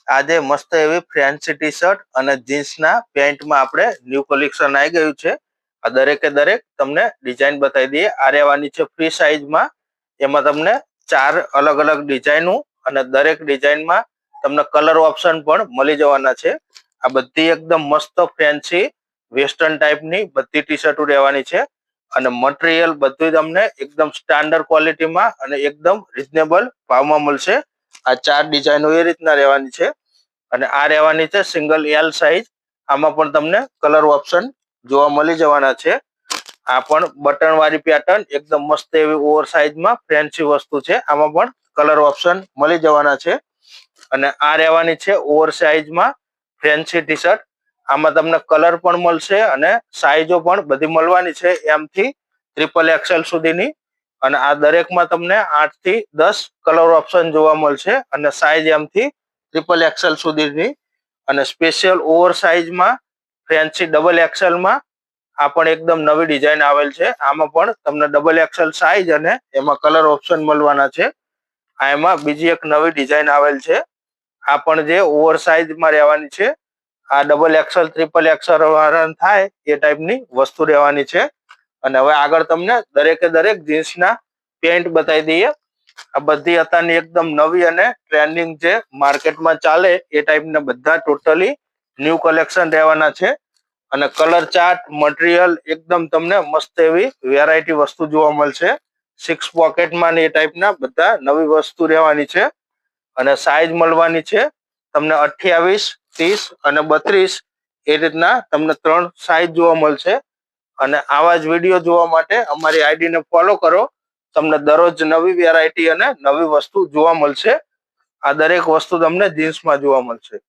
આજે મસ્ત એવી ફેન્સી ટી શર્ટ અને જીન્સના પેન્ટમાં આપણે ન્યૂ કલેક્શન આવી ગયું છે. આ દરેકે દરેક તમને ડિઝાઇન બતાવી દઈએ. આ રહેવાની છે ફ્રી સાઇઝમાં. એમાં તમને 4 અલગ અલગ ડિઝાઇનો અને દરેક ડિઝાઇનમાં તમને કલર ઓપ્શન પણ મળી જવાના છે. આ બધી એકદમ મસ્ત ફેન્સી વેસ્ટર્ન ટાઈપની બધી ટી શર્ટો રહેવાની છે અને મટીરિયલ બધું તમને એકદમ સ્ટાન્ડર્ડ ક્વોલિટીમાં અને એકદમ રીઝનેબલ ભાવમાં મળશે. આ 4 ડિઝાઇનો એ રીતના રહેવાની છે અને આ રહેવાની છે સિંગલ એલ સાઇઝ. આમાં પણ તમને કલર ઓપ્શન જોવા મળી જવાના છે. આ પણ બટન વાળી પેટર્ન એકદમ મસ્ત એવી ઓવર સાઇઝમાં ફેન્સી વસ્તુ છે. આમાં પણ કલર ઓપ્શન મળી જવાના છે અને આ રહેવાની છે ઓવર સાઇઝમાં ફેન્સી ટી શર્ટ. આમાં તમને કલર પણ મળશે અને સાઇઝો પણ બધી મળવાની છે, એમથી XXL સુધીની. અને આ દરેકમાં તમને 8 થી 10 કલર ઓપ્શન જોવા મળશે અને સાઇઝ એમથી XXL સુધીની. અને સ્પેશિયલ ઓવર સાઇઝમાં ફેન્સી XXL માં આ પણ એકદમ નવી ડિઝાઇન આવેલ છે. આમાં પણ તમને XXL સાઇઝ અને એમાં કલર ઓપ્શન મળવાના છે. આ એમાં બીજી એક નવી ડિઝાઇન આવેલ છે. આ પણ જે ઓવર સાઇઝમાં રહેવાની છે. આ XXL વાળા થાય એ ટાઈપની વસ્તુ રહેવાની છે. અને હવે આગળ તમને દરેકે દરેક જીન્સના પેન્ટ બતાવી દઈએ. આ બધી અત્યારની એકદમ નવી અને ટ્રેન્ડિંગ છે, માર્કેટમાં ચાલે એ ટાઈપના બધા ટોટલી ન્યૂ કલેક્શન રહેવાના છે. અને કલર ચાર્ટ મટીરિયલ એકદમ તમને મસ્ત એવી વેરાયટી વસ્તુ જોવા મળશે. 6 પોકેટમાં ને એ ટાઈપના બધા નવી વસ્તુ રહેવાની છે અને સાઇઝ મળવાની છે તમને 28, 30 અને 32 એ રીતના તમને 3 સાઇઝ જોવા મળશે. અને આવા જ વિડીયો જોવા માટે અમારી આઈડીને ફોલો કરો. તમને દરરોજ નવી વેરાયટી અને નવી વસ્તુ જોવા મળશે. આ દરેક વસ્તુ તમને જીન્સમાં જોવા મળશે.